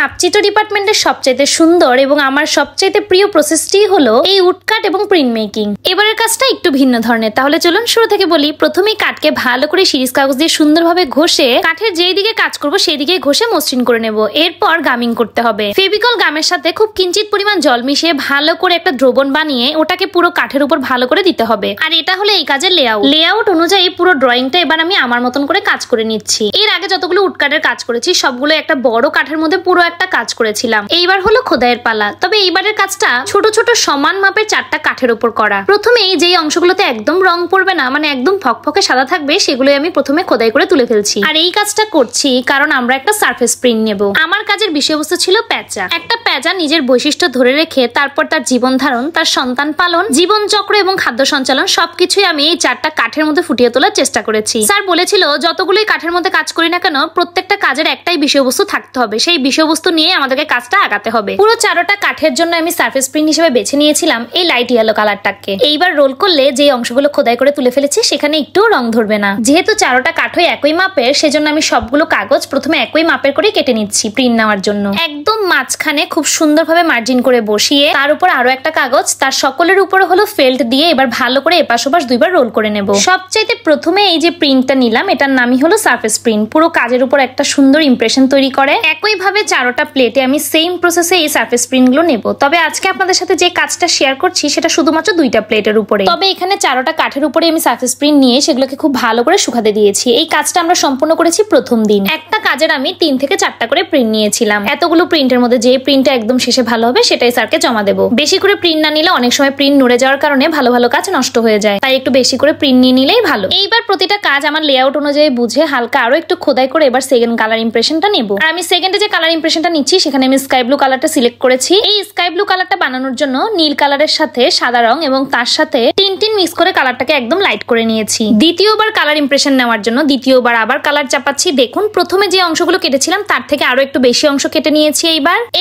সাবচিটো ডিপার্টমেন্টের সবচাইতে সুন্দর এবং আমার সবচাইতে প্রিয় প্রসেসটি হলো এই উড কাট এবং প্রিন্ট মেকিং। এবারের কাজটা একটু ভিন্ন ধরনের, তাহলে চলুন শুরু থেকে বলি। প্রথমেই কাঠকে ভালো করে সিরিজ কাগজ দিয়ে সুন্দরভাবে ঘষে কাঠের যেই দিকে কাজ করব সেই দিকে ঘষে মসৃণ করে নেব। এরপর গামিং করতে হবে। ফেভিকল গামের সাথে খুব কিঞ্চিত পরিমাণ জল মিশিয়ে ভালো করে একটা দ্রবণ বানিয়ে ওটাকে পুরো কাঠের উপর ভালো করে দিতে হবে। আর এটা হলো এই কাজের লেআউট অনুযায়ী পুরো ড্রয়িংটা এবার আমি আমার মতন করে কাজ করে নিচ্ছি। এর আগে যতগুলো উড কাঠের কাজ করেছি সবগুলো একটা বড় কাঠের মধ্যে পুরো একটা কাজ করেছিলাম। এইবার হলো খোদাইয়ের পালা। তবে এইবারের কাজটা ছোট ছোট সমান মাপের 4টা কাঠের উপর করা। প্রথমেই যেই অংশগুলোতে একদম রং পড়বে না, মানে একদম ফকফকে সাদা থাকবে, সেগুলোই আমি প্রথমে খোদাই করে তুলে ফেলছি। আর এই কাজটা করছি কারণ আমরা একটা সারফেস প্রিন্ট নেব। আমার কাজের বিষয়বস্তু ছিল প্যাঁচা। একটা প্যাঁচা নিজের বৈশিষ্ট্য ধরে রেখে তারপর তার জীবন ধারণ, তার সন্তান পালন, জীবন চক্র এবং খাদ্য সঞ্চালন সবকিছুই আমি এই 4টা কাঠের মধ্যে ফুটিয়ে তোলার চেষ্টা করেছি। স্যার বলেছিল যতগুলোই কাঠের মধ্যে কাজ করি না কেন প্রত্যেকটা কাজের একটাই বিষয়বস্তু থাকতে হবে, সেই বিষয়বস্তু নিয়ে আমাদেরকে কাজটা আগাতে হবে। পুরো 4টা কাঠের জন্য আমি সারফেস প্রিন্ট হিসেবে বেছে নিয়েছিলাম এই লাইট ইয়েলো কালারটাকে। এইবার রোল করলে যে অংশগুলো খোদাই করে তুলে ফেলেছি সেখানে একটু রং ধরবে না। যেহেতু 4টা কাঠই একই মাপের, সেজন্য আমি সবগুলো কাগজ প্রথমে একই মাপের করে কেটে নিচ্ছি প্রিন্ট নেওয়ার জন্য। একদম মাঝখানে খুব সুন্দরভাবে মার্জিন করে বসিয়ে তার উপর আরো একটা কাগজ, তার সকলের উপরে হলো ফেল্ট দিয়ে এবার ভালো করে এপাশ ওপাশ 2বার রোল করে নেব। সবচাইতে প্রথমে এই যে প্রিন্টটা নিলাম এটার নামই হলো সারফেস প্রিন্ট। পুরো কাজের উপর একটা সুন্দর ইমপ্রেশন তৈরি করে। একইভাবে 4টা প্লেটে আমি সেম প্রসেসে এই সারফেস প্রিন্ট গুলো নেব। তবে আজকে আপনাদের সাথে যে কাজটা শেয়ার করছি সেটা শুধুমাত্র 2টা প্লেটের উপরে। তবে এখানে 4টা কাঠের উপরে আমি সারফেস প্রিন্ট নিয়ে সেগুলোকে খুব ভালো করে শুকাতে দিয়েছি। এই কাজটা আমরা সম্পূর্ণ করেছি প্রথম দিন। একটা কাজের আমি 3 থেকে 4টা করে প্রিন্ট নিয়েছিলাম। এতগুলো প্রিন্টের মধ্যে যে প্রিন্টটা একদম শেষে ভালো হবে সেটাই স্যারকে জমা দেবো। বেশি করে প্রিন্ট না নিলে অনেক সময় প্রিন্ট নড়ে যাওয়ার কারণে ভালো ভালো কাজ নষ্ট হয়ে যায়, তাই একটু বেশি করে প্রিন্ট নিয়ে নিলেই ভালো। এইবার প্রতিটা কাজ আমার লেআউট অনুযায়ী বুঝে হালকা আরো একটু খোদাই করে এবার সেকেন্ড কালার ইমপ্রেশনটা নেব। আর আমি সেকেন্ডে যে কালার ইমপ্রেশনটা নিচ্ছি সেখানে আমি স্কাই ব্লু কালারটা সিলেক্ট করেছি। এই স্কাই ব্লু কালারটা বানানোর জন্য নীল কালারের সাথে সাদা রং এবং তার সাথে টিন মিক্স করে কালারটাকে একদম লাইট করে নিয়েছি। দ্বিতীয়বার কালার ইমপ্রেশন নেওয়ার জন্য দ্বিতীয়বার আবার কালার চাপাচ্ছি। দেখুন প্রথমে যে অংশগুলো কেটেছিলাম তার থেকে আরো একটু বেশি অংশ কেটে নিয়েছি।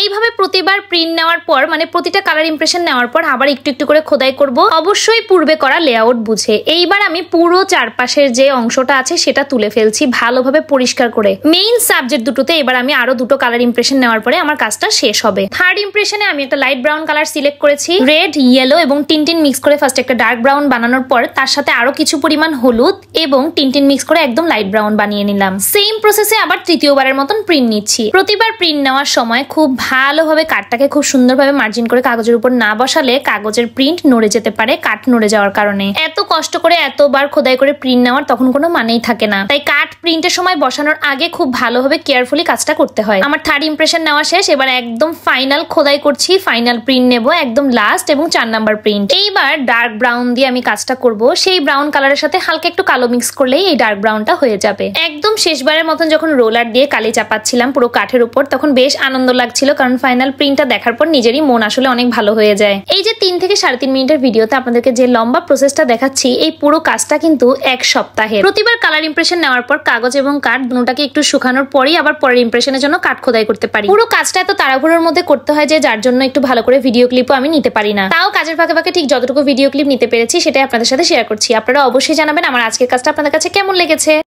এইভাবে প্রতিবার প্রিন্ট নেওয়ার পর, মানে প্রতিটা কালার ইমপ্রেশন নেওয়ার পর আবার একটু একটু করে খোদাই করব, অবশ্যই পূর্বে করা লেআউট বুঝে। এইবার আমি পুরো চারপাশের যে অংশটা আছে সেটা তুলে ফেলছি ভালোভাবে পরিষ্কার করে। মেইন সাবজেক্ট দুটোতে এবার আমি আরো 2টো কালার ইমপ্রেশন নেওয়ার পরে আমার কাজটা শেষ হবে। থার্ড ইমপ্রেশনে আমি একটা লাইট ব্রাউন কালার সিলেক্ট করেছি। রেড, ইয়েলো এবং টিন মিক্স করে ফার্স্ট একটা ডার্ক ব্রাউন বানানোর পর তার সাথে আরো কিছু পরিমাণ হলুদ এবং টিন মিক্স করে একদম লাইট ব্রাউন বানিয়ে নিলাম। সেম প্রসেসে আবার তৃতীয়বারের মতন প্রিন্ট নিচ্ছি। প্রতিবার প্রিন্ট নেওয়ার সময় খুব ভালোভাবে কাঠটাকে খুব সুন্দরভাবে মার্জিন করে কাগজের উপর না বসালে কাগজের প্রিন্ট নড়ে যেতে পারে কাঠ নড়ে যাওয়ার কারণে। এত কষ্ট করে এতবার খোদাই করে প্রিন্ট নেওয়ার তখন কোনো মানেই থাকে না, তাই কাঠ প্রিন্টের সময় বসানোর আগে খুব ভালোভাবে কেয়ারফুলি কাজটা করতে হয়। আমার থার্ড ইমপ্রেশন নেওয়া শেষ। এবার একদম ফাইনাল খোদাই করছি, ফাইনাল প্রিন্ট নেব, একদম লাস্ট এবং 4 নাম্বার প্রিন্ট। এইবার ডার্ক ব্রাউন দিয়ে আমি কাজটা করব। সেই ব্রাউন কালারের সাথে হালকা একটু কালো মিক্স করলেই এই ডার্ক ব্রাউনটা হয়ে যাবে। একদম শেষবারের মতন যখন রোলার দিয়ে কালি চাপাচ্ছিলাম পুরো কাঠের উপর তখন বেশ আনন্দ লাগছিল, কারণ ফাইনাল প্রিন্টটা দেখার পর নিজেরই মন আসলে অনেক ভালো হয়ে যায়। এই যে 3 থেকে 3.5 মিনিটের ভিডিওতে আপনাদেরকে যে লম্বা প্রসেসটা দেখাচ্ছি এই পুরো কাজটা কিন্তু 1 সপ্তাহের। প্রতিবার কালার ইমপ্রেশন নেওয়ার পর কাগজ এবং কাঠ দুটোটাকে একটু শুকানোর পরই আবার পরের ইমপ্রেশনের জন্য কাঠ খোদাই করতে পারি। পুরো কাজটা এত তাড়াহুড়োর মধ্যে করতে হয় যে যার জন্য একটু ভালো করে ভিডিও ক্লিপও আমি নিতে পারি না। তাও কাজের ফাঁকে ফাঁকে ঠিক যতটুকু ভিডিও ক্লিপ নিতে পেরেছি সেটাই আপনাদের সাথে শেয়ার করছি। আপনারা অবশ্যই জানাবেন আমার আজকের কাজটা আপনাদের কাছে কেমন লেগেছে।